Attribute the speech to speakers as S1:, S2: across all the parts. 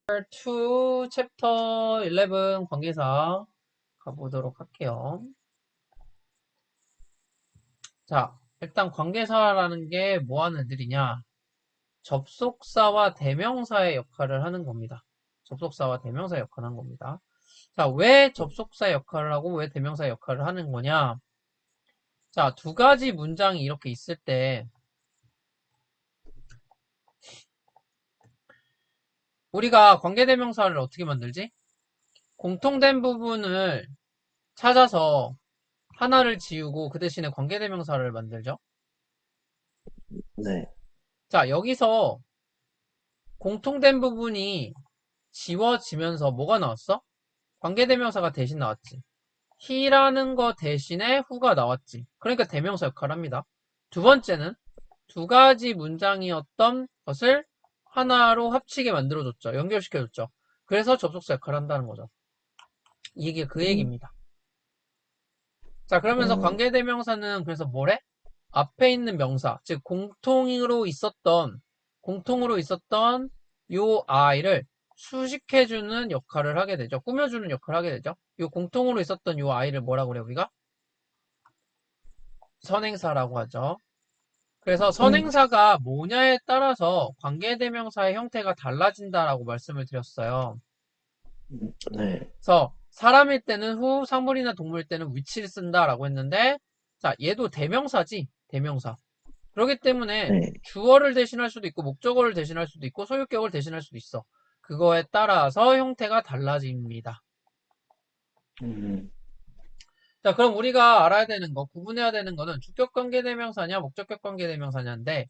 S1: 2 챕터 11 관계사 가보도록 할게요. 자, 일단 관계사라는 게 뭐 하는 애들이냐? 접속사와 대명사의 역할을 하는 겁니다. 접속사와 대명사 역할을 하는 겁니다. 자, 왜 접속사 역할을 하고 왜 대명사 역할을 하는 거냐? 자, 두 가지 문장이 이렇게 있을 때 우리가 관계대명사를 어떻게 만들지? 공통된 부분을 찾아서 하나를 지우고 그 대신에 관계대명사를 만들죠.
S2: 네,
S1: 자, 여기서 공통된 부분이 지워지면서 뭐가 나왔어? 관계대명사가 대신 나왔지. he라는 거 대신에 who가 나왔지. 그러니까 대명사 역할을 합니다. 두 번째는 두 가지 문장이었던 것을 하나로 합치게 만들어줬죠. 연결시켜줬죠. 그래서 접속사 역할을 한다는 거죠. 이게 그
S2: 음,
S1: 얘기입니다. 자, 그러면서
S2: 음,
S1: 관계대명사는 그래서 뭐래? 앞에 있는 명사, 즉 공통으로 있었던 요 아이를 수식해주는 역할을 하게 되죠. 꾸며주는 역할을 하게 되죠. 요 공통으로 있었던 요 아이를 뭐라고 그래 우리가? 선행사라고 하죠. 그래서
S2: 음,
S1: 선행사가 뭐냐에 따라서 관계대명사의 형태가 달라진다라고 말씀을 드렸어요.
S2: 네,
S1: 그래서 사람일 때는 후, 사물이나 동물일 때는 위치를 쓴다라고 했는데, 자, 얘도 대명사지, 대명사. 그렇기 때문에
S2: 네,
S1: 주어를 대신할 수도 있고 목적어를 대신할 수도 있고 소유격을 대신할 수도 있어. 그거에 따라서 형태가 달라집니다.
S2: 음,
S1: 자, 그럼 우리가 알아야 되는 거, 구분해야 되는 거는 주격관계대명사냐, 목적격관계대명사냐인데,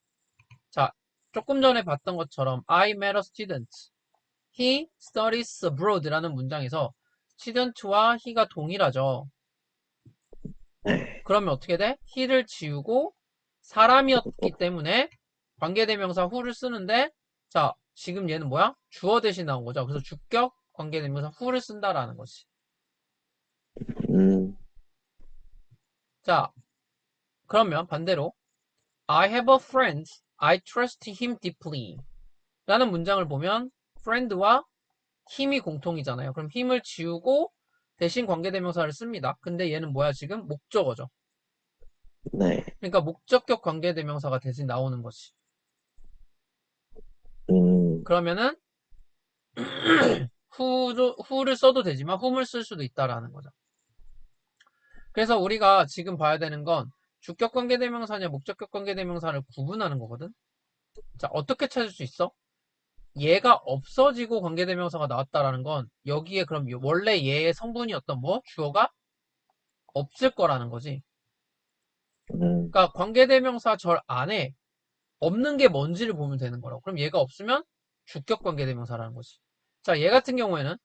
S1: 자, 조금 전에 봤던 것처럼 I met a student. He studies abroad라는 문장에서 student와 he가 동일하죠.
S2: 네,
S1: 그러면 어떻게 돼? he를 지우고 사람이었기 때문에 관계대명사 who를 쓰는데, 자, 지금 얘는 뭐야? 주어 대신 나온 거죠. 그래서 주격 관계대명사 who를 쓴다라는 거지.
S2: 음,
S1: 자, 그러면 반대로 I have a friend. I trust him deeply. 라는 문장을 보면 friend와 힘이 공통이잖아요. 그럼 힘을 지우고 대신 관계대명사를 씁니다. 근데 얘는 뭐야 지금? 목적어죠.
S2: 네,
S1: 그러니까 목적격 관계대명사가 대신 나오는 거지.
S2: 음,
S1: 그러면은 who를 써도 되지만 whom을 쓸 수도 있다라는 거죠. 그래서 우리가 지금 봐야 되는 건 주격 관계대명사냐 목적격 관계대명사를 구분하는 거거든. 자, 어떻게 찾을 수 있어? 얘가 없어지고 관계대명사가 나왔다라는 건 여기에 그럼 원래 얘의 성분이었던 뭐? 주어가 없을 거라는 거지.
S2: 음,
S1: 그러니까 관계대명사 절 안에 없는 게 뭔지를 보면 되는 거라고. 그럼 얘가 없으면 주격 관계대명사라는 거지. 자, 얘 같은 경우에는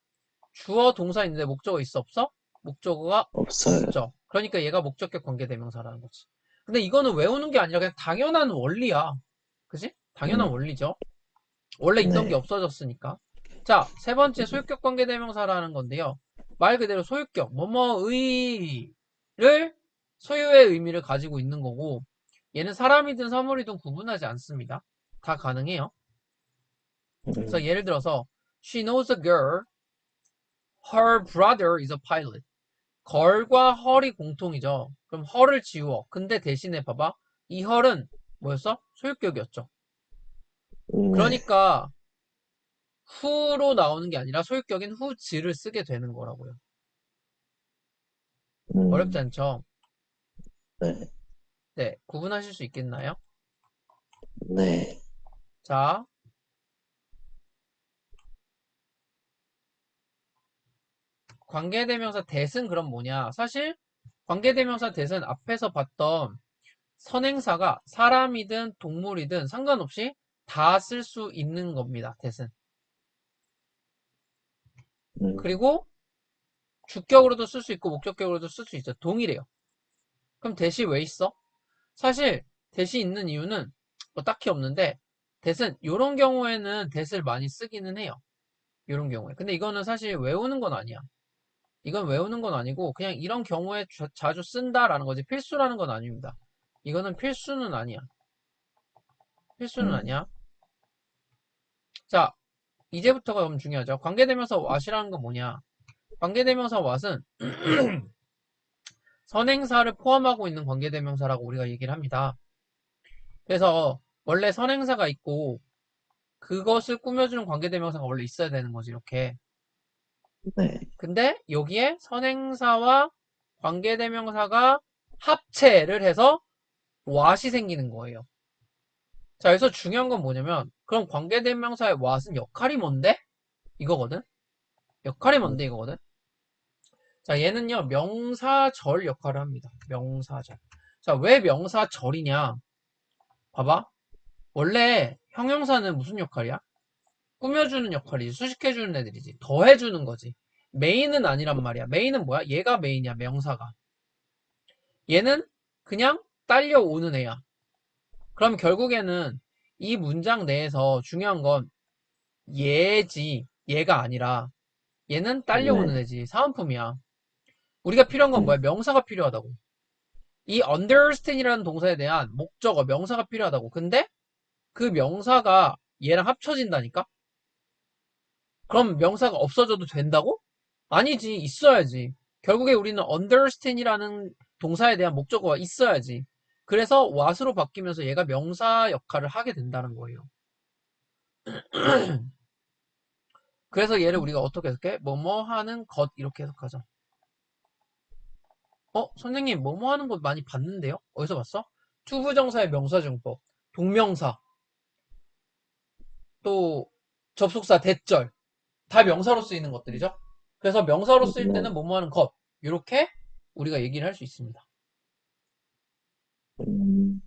S1: 주어 동사 있는데 목적어 있어 없어? 목적어가
S2: 없어요.
S1: 없죠. 그러니까 얘가 목적격 관계대명사라는 거지. 근데 이거는 외우는 게 아니라 그냥 당연한 원리야. 그지? 당연한
S2: 음,
S1: 원리죠. 원래 있던 게
S2: 네,
S1: 없어졌으니까. 자, 세 번째 소유격 관계대명사라는 건데요. 말 그대로 소유격, 뭐뭐의를 소유의 의미를 가지고 있는 거고, 얘는 사람이든 사물이든 구분하지 않습니다. 다 가능해요. 그래서
S2: 음,
S1: 예를 들어서 She knows a girl. Her brother is a pilot. 걸과 헐이 공통이죠. 그럼 헐을 지워. 근데 대신에 봐봐. 이 헐은 뭐였어? 소유격이었죠.
S2: 네,
S1: 그러니까 who로 나오는 게 아니라 소유격인 who's를 쓰게 되는 거라고요. 어렵지
S2: 음,
S1: 않죠?
S2: 네,
S1: 네, 구분하실 수 있겠나요?
S2: 네,
S1: 자, 관계대명사 that은 그럼 뭐냐? 사실 관계대명사 that은 앞에서 봤던 선행사가 사람이든 동물이든 상관없이 다 쓸 수 있는 겁니다. that은.
S2: 음,
S1: 그리고 주격으로도 쓸 수 있고 목적격으로도 쓸 수 있어요. 동일해요. 그럼 that이 왜 있어? 사실 that이 있는 이유는 뭐 딱히 없는데 that은 이런 경우에는 that을 많이 쓰기는 해요. 이런 경우에. 근데 이거는 사실 외우는 건 아니야. 이건 외우는 건 아니고 그냥 이런 경우에 자주 쓴다라는 거지 필수라는 건 아닙니다. 이거는 필수는 아니야. 필수는
S2: 음,
S1: 아니야. 자, 이제부터가 너무 중요하죠. 관계대명사 what이라는 건 뭐냐? 관계대명사 what은 선행사를 포함하고 있는 관계대명사라고 우리가 얘기를 합니다. 그래서 원래 선행사가 있고 그것을 꾸며주는 관계대명사가 원래 있어야 되는 거지, 이렇게.
S2: 네,
S1: 근데 여기에 선행사와 관계대명사가 합체를 해서 what이 생기는 거예요. 자, 그래서 중요한 건 뭐냐면 그럼 관계대명사의 what은 역할이 뭔데? 이거거든? 역할이 뭔데 이거거든? 자, 얘는요, 명사절 역할을 합니다. 명사절. 자, 왜 명사절이냐? 봐봐. 원래 형용사는 무슨 역할이야? 꾸며주는 역할이지. 수식해주는 애들이지. 더해주는 거지. 메인은 아니란 말이야. 메인은 뭐야? 얘가 메인이야, 명사가. 얘는 그냥 딸려오는 애야. 그럼 결국에는 이 문장 내에서 중요한 건 얘지. 얘가 아니라 얘는 딸려오는
S2: 네,
S1: 애지. 사은품이야. 우리가 필요한 건 뭐야? 명사가 필요하다고. 이 understand이라는 동사에 대한 목적어, 명사가 필요하다고. 근데 그 명사가 얘랑 합쳐진다니까? 그럼 명사가 없어져도 된다고? 아니지, 있어야지. 결국에 우리는 understand이라는 동사에 대한 목적어가 있어야지. 그래서 what으로 바뀌면서 얘가 명사 역할을 하게 된다는 거예요. 그래서 얘를 우리가 어떻게 해석해? 뭐뭐 하는 것 이렇게 해석하죠. 선생님 뭐뭐 하는 것 많이 봤는데요? 어디서 봤어? 투부정사의 명사증법, 동명사, 또 접속사 대절 다 명사로 쓰이는 것들이죠. 그래서 명사로 쓰일 때는
S2: 네,
S1: 뭐뭐 하는 것 이렇게 우리가 얘기를 할 수 있습니다.
S2: 음,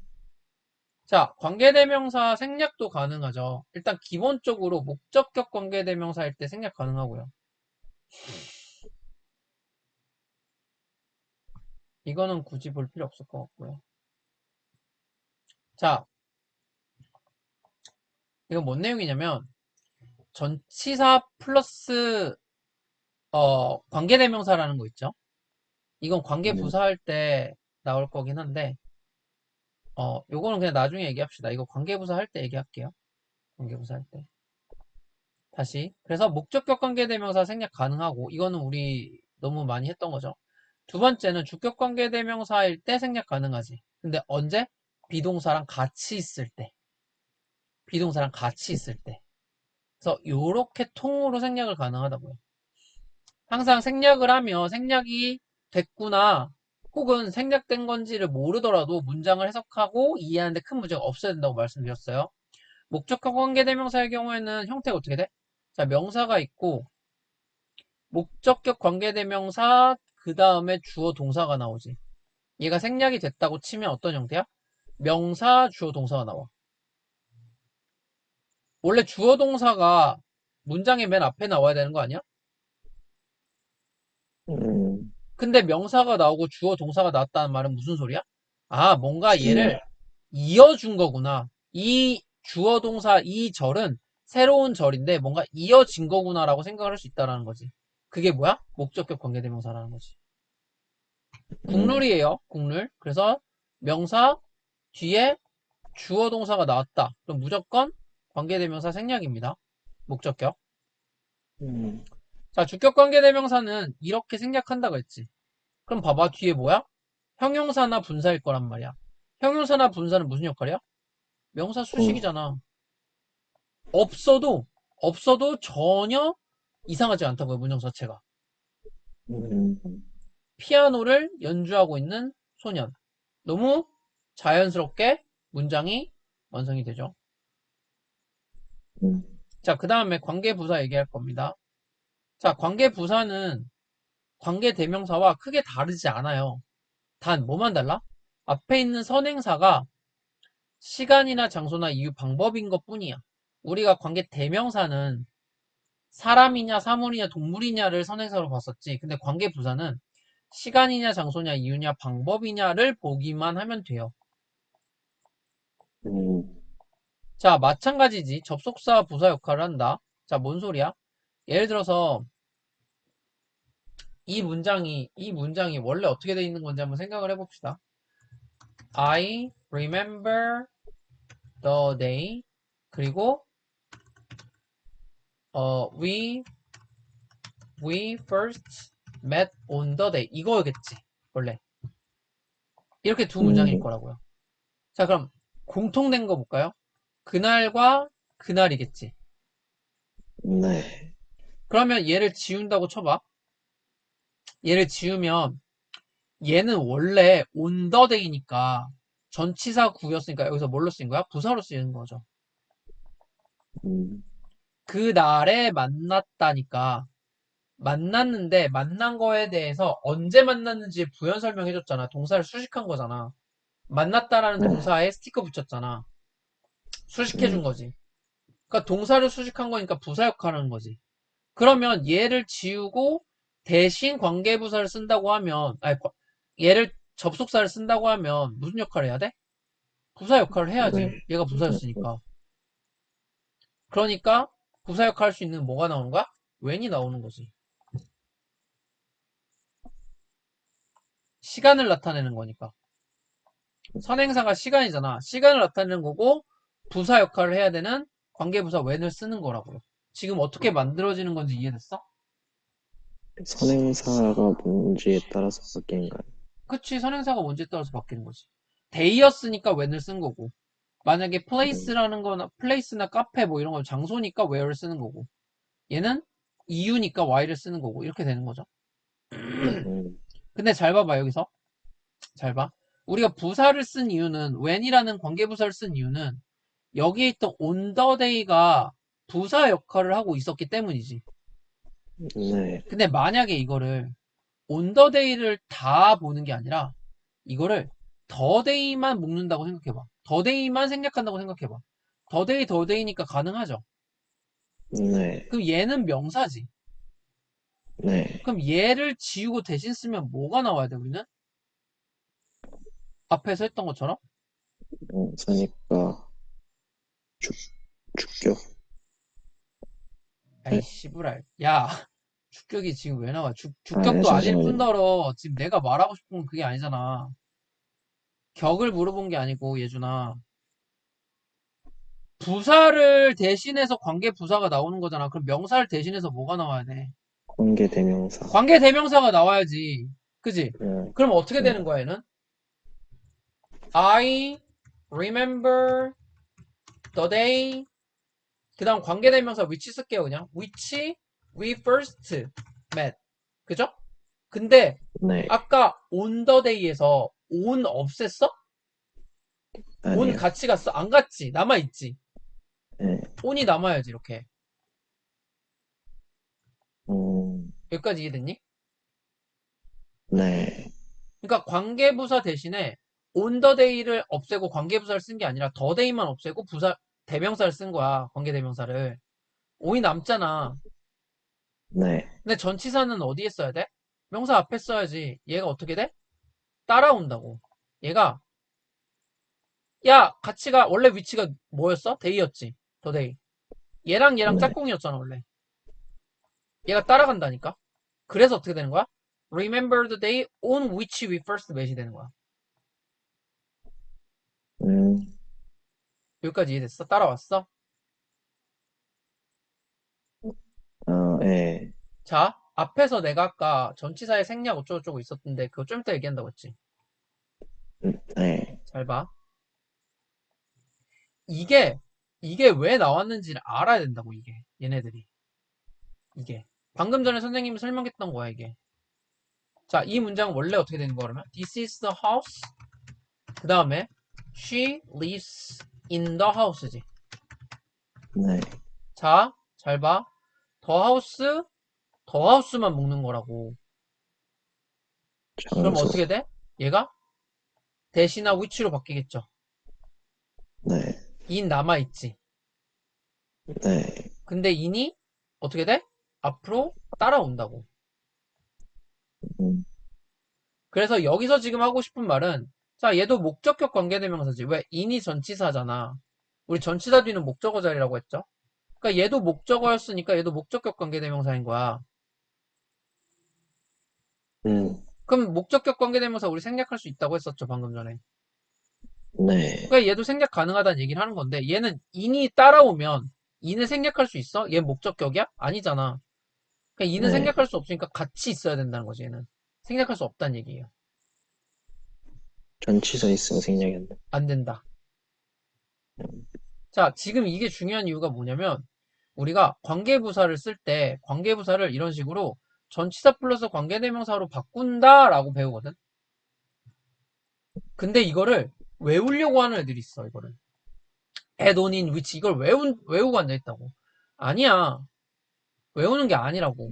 S1: 자, 관계대명사 생략도 가능하죠. 일단 기본적으로 목적격 관계대명사일 때 생략 가능하고요. 이거는 굳이 볼 필요 없을 것 같고요. 자, 이건 뭔 내용이냐면 전치사 플러스 관계대명사라는 거 있죠. 이건 관계부사할 때 나올 거긴 한데 요거는 그냥 나중에 얘기합시다. 이거 관계부사 할 때 얘기할게요. 관계부사 할 때. 다시. 그래서 목적격 관계대명사 생략 가능하고, 이거는 우리 너무 많이 했던 거죠. 두 번째는 주격 관계대명사일 때 생략 가능하지. 근데 언제? 비동사랑 같이 있을 때. 비동사랑 같이 있을 때. 그래서 요렇게 통으로 생략을 가능하다고요. 항상 생략을 하며 생략이 됐구나. 혹은 생략된 건지를 모르더라도 문장을 해석하고 이해하는데 큰 문제가 없어야 된다고 말씀드렸어요. 목적격 관계대명사의 경우에는 형태가 어떻게 돼? 자, 명사가 있고 목적격 관계대명사 그 다음에 주어 동사가 나오지. 얘가 생략이 됐다고 치면 어떤 형태야? 명사 주어 동사가 나와. 원래 주어 동사가 문장의 맨 앞에 나와야 되는 거 아니야?
S2: 음,
S1: 근데 명사가 나오고 주어 동사가 나왔다는 말은 무슨 소리야? 아, 뭔가
S2: 네,
S1: 얘를 이어준 거구나. 이 주어 동사 이 절은 새로운 절인데 뭔가 이어진 거구나라고 생각을 할 수 있다는 거지. 그게 뭐야? 목적격 관계대명사라는 거지.
S2: 음,
S1: 국룰이에요. 국룰. 그래서 명사 뒤에 주어 동사가 나왔다. 그럼 무조건 관계대명사 생략입니다. 목적격.
S2: 음,
S1: 자, 주격 관계대명사는 이렇게 생략한다고 했지. 그럼 봐봐. 뒤에 뭐야? 형용사나 분사일 거란 말이야. 형용사나 분사는 무슨 역할이야? 명사
S2: 음,
S1: 수식이잖아. 없어도 전혀 이상하지 않다고요. 문장 자체가.
S2: 음,
S1: 피아노를 연주하고 있는 소년. 너무 자연스럽게 문장이 완성이 되죠.
S2: 음,
S1: 자, 그 다음에 관계부사 얘기할 겁니다. 자, 관계부사는 관계대명사와 크게 다르지 않아요. 단, 뭐만 달라? 앞에 있는 선행사가 시간이나 장소나 이유 방법인 것 뿐이야. 우리가 관계대명사는 사람이냐, 사물이냐, 동물이냐를 선행사로 봤었지. 근데 관계부사는 시간이냐, 장소냐, 이유냐, 방법이냐를 보기만 하면 돼요.
S2: 음,
S1: 자, 마찬가지지. 접속사 부사 역할을 한다. 자, 뭔 소리야? 예를 들어서 이 문장이 원래 어떻게 돼 있는 건지 한번 생각을 해봅시다. I remember the day. 그리고 we first met on the day. 이거겠지. 원래. 이렇게 두 문장일
S2: 음,
S1: 거라고요. 자, 그럼 공통된 거 볼까요? 그날과 그날이겠지.
S2: 네,
S1: 그러면 얘를 지운다고 쳐봐. 얘를 지우면 얘는 원래 on the day니까 전치사 구였으니까 여기서 뭘로 쓰인 거야? 부사로 쓰이는 거죠.
S2: 음,
S1: 그 날에 만났다니까 만났는데 만난 거에 대해서 언제 만났는지 부연 설명해줬잖아. 동사를 수식한 거잖아. 만났다라는
S2: 네,
S1: 동사에 스티커 붙였잖아. 수식해준
S2: 음,
S1: 거지. 그러니까 동사를 수식한 거니까 부사 역할을 하는 거지. 그러면 얘를 지우고 대신 관계부사를 쓴다고 하면 아니 얘를 접속사를 쓴다고 하면 무슨 역할을 해야 돼? 부사 역할을
S2: 네,
S1: 해야지. 얘가 부사였으니까. 그러니까 부사 역할 할 수 있는 뭐가 나오는 거야? when이 나오는 거지. 시간을 나타내는 거니까. 선행사가 시간이잖아. 시간을 나타내는 거고 부사 역할을 해야 되는 관계부사 when을 쓰는 거라고요. 지금 어떻게 만들어지는 건지 이해됐어?
S2: 선행사가 뭔지에 따라서 바뀐가요?
S1: 그치, 선행사가 뭔지에 따라서 바뀌는 거지. 데이였으니까 when을 쓴 거고. 만약에
S2: 음,
S1: place라는 거나 place나 카페 뭐 이런 거 장소니까 where를 쓰는 거고. 얘는 이유니까 why를 쓰는 거고. 이렇게 되는 거죠.
S2: 음,
S1: 근데 잘 봐봐, 여기서. 잘 봐. 우리가 부사를 쓴 이유는 when이라는 관계부사를 쓴 이유는 여기에 있던 on the day가 부사 역할을 하고 있었기 때문이지.
S2: 네,
S1: 근데 만약에 이거를 on the day를 다 보는 게 아니라 이거를 the day만 묶는다고 생각해봐. the day만 생략한다고 생각해봐. the day, the day니까 가능하죠.
S2: 네,
S1: 그럼 얘는 명사지.
S2: 네,
S1: 그럼 얘를 지우고 대신 쓰면 뭐가 나와야 돼, 우리는? 앞에서 했던 것처럼?
S2: 사니까 주, 주격,
S1: 아이,
S2: 네,
S1: 씨부랄. 야, 주격이 지금 왜 나와?
S2: 아,
S1: 주격도 아닐
S2: 잠시만요.
S1: 뿐더러 지금 내가 말하고 싶은 건 그게 아니잖아. 격을 물어본 게 아니고, 예준아. 부사를 대신해서 관계 부사가 나오는 거잖아. 그럼 명사를 대신해서 뭐가 나와야 돼?
S2: 관계대명사,
S1: 관계 대명사가 나와야지. 그지?
S2: 네,
S1: 그럼 어떻게
S2: 네,
S1: 되는 거야, 얘는? I remember the day. 그 다음 관계 대명사 which 쓸게요, 그냥. which we first met. 그죠? 근데
S2: 네,
S1: 아까 on the day에서 on 없앴어? on
S2: 아니요,
S1: 같이 갔어? 안 갔지? 남아있지?
S2: 네,
S1: on이 남아야지, 이렇게.
S2: 음,
S1: 여기까지 이해됐니?
S2: 네,
S1: 그러니까 관계부사 대신에 on the day를 없애고 관계부사를 쓴 게 아니라 the day만 없애고 부사 대명사를 쓴 거야. 관계대명사를. on이 남잖아.
S2: 네,
S1: 근데 전치사는 어디에 써야 돼? 명사 앞에 써야지. 얘가 어떻게 돼? 따라온다고. 얘가 야 가치가 원래 위치가 뭐였어? 데이였지. 더 데이. 얘랑
S2: 네,
S1: 짝꿍이었잖아 원래. 얘가 따라간다니까. 그래서 어떻게 되는 거야? Remember the day on which we first met이 되는 거야.
S2: 음,
S1: 여기까지 이해됐어? 따라왔어?
S2: 예,
S1: 자, 앞에서 내가 아까 전치사의 생략 어쩌고저쩌고 있었던데 그거 좀 이따 얘기한다고 했지.
S2: 네,
S1: 잘 봐. 이게 이게 왜 나왔는지를 알아야 된다고 이게 얘네들이 이게 방금 전에 선생님이 설명했던 거야 이게. 자, 이 문장은 원래 어떻게 되는 거야 그러면? This is the house. 그 다음에 she lives in the house지.
S2: 네,
S1: 자, 잘 봐. the house, the house만 묶는 거라고. 그럼
S2: 장소,
S1: 어떻게 돼? 얘가 대시나 which로 바뀌겠죠.
S2: 네,
S1: in 남아있지.
S2: 네,
S1: 근데 in이 어떻게 돼? 앞으로 따라온다고.
S2: 음,
S1: 그래서 여기서 지금 하고 싶은 말은 자 얘도 목적격 관계대명사지. 왜? in이 전치사잖아. 우리 전치사 뒤는 목적어 자리라고 했죠. 그러니까 얘도 목적어였으니까 얘도 목적격 관계대명사인 거야.
S2: 음,
S1: 그럼 목적격 관계대명사 우리 생략할 수 있다고 했었죠 방금 전에.
S2: 네,
S1: 그러니까 얘도 생략 가능하다는 얘기를 하는 건데 얘는 in이 따라오면 이는 생략할 수 있어? 얘 목적격이야? 아니잖아. 그러니까 이는
S2: 네.
S1: 생략할 수 없으니까 같이 있어야 된다는 거지, 얘는. 생략할 수 없다는 얘기예요.
S2: 전치사 있으면 생략이 안 돼.
S1: 안 된다.
S2: 음,
S1: 자, 지금 이게 중요한 이유가 뭐냐면, 우리가 관계부사를 쓸 때, 관계부사를 이런 식으로 전치사 플러스 관계대명사로 바꾼다라고 배우거든? 근데 이거를 외우려고 하는 애들이 있어, 이거를. add on in which 이걸 외우고 앉아있다고. 아니야. 외우는 게 아니라고.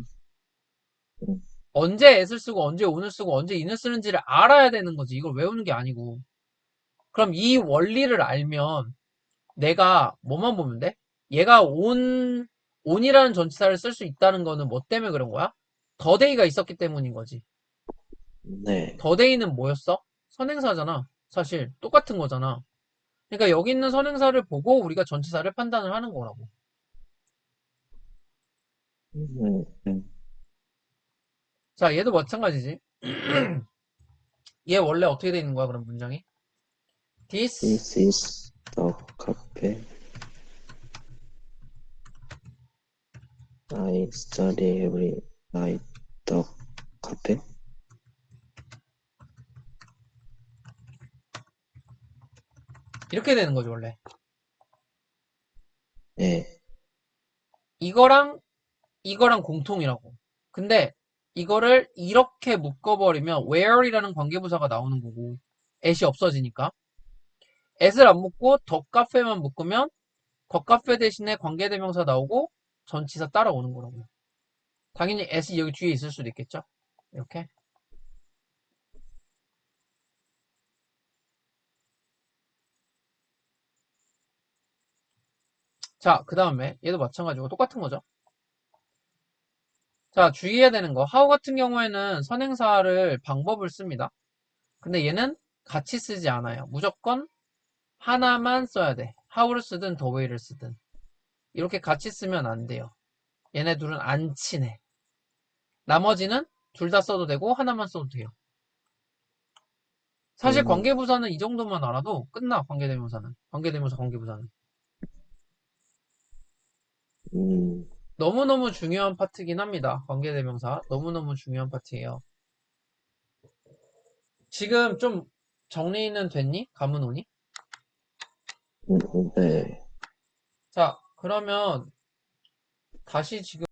S2: 음,
S1: 언제 at을 쓰고, 언제 on을 쓰고, 언제 in을 쓰는지를 알아야 되는 거지. 이걸 외우는 게 아니고. 그럼 이 원리를 알면 내가 뭐만 보면 돼? 얘가 on이라는 전치사를 쓸 수 있다는 거는 뭐 때문에 그런 거야? 더데이가 있었기 때문인 거지.
S2: 네.
S1: 더데이는 뭐였어? 선행사잖아. 사실 똑같은 거잖아. 그러니까 여기 있는 선행사를 보고 우리가 전치사를 판단을 하는 거라고.
S2: 음, 음.
S1: 자, 얘도 마찬가지지. 얘 원래 어떻게 돼 있는 거야, 그럼 문장이? This
S2: This is the cafe I study every night. The cafe?
S1: 이렇게 되는 거죠, 원래.
S2: 네.
S1: 이거랑 이거랑 공통이라고. 근데 이거를 이렇게 묶어버리면 where이라는 관계부사가 나오는 거고 at이 없어지니까 at을 안 묶고 더 카페만 묶으면 더 카페 대신에 관계대명사 나오고 전치사 따라오는 거라고요. 당연히 at이 여기 뒤에 있을 수도 있겠죠. 이렇게. 자, 그 다음에 얘도 마찬가지고 똑같은 거죠. 자, 주의해야 되는 거. how 같은 경우에는 선행사를 방법을 씁니다. 근데 얘는 같이 쓰지 않아요. 무조건 하나만 써야 돼. how를 쓰든 the way를 쓰든. 이렇게 같이 쓰면 안 돼요. 얘네 둘은 안 친해. 나머지는 둘 다 써도 되고 하나만 써도 돼요. 사실
S2: 음,
S1: 관계부사는 이 정도만 알아도 끝나. 관계대명사는. 관계대명사 관계부사는.
S2: 음,
S1: 너무너무 중요한 파트긴 합니다. 관계대명사. 너무너무 중요한 파트예요. 지금 좀 정리는 됐니? 감은 오니?
S2: 네.
S1: 자, 그러면 다시 지금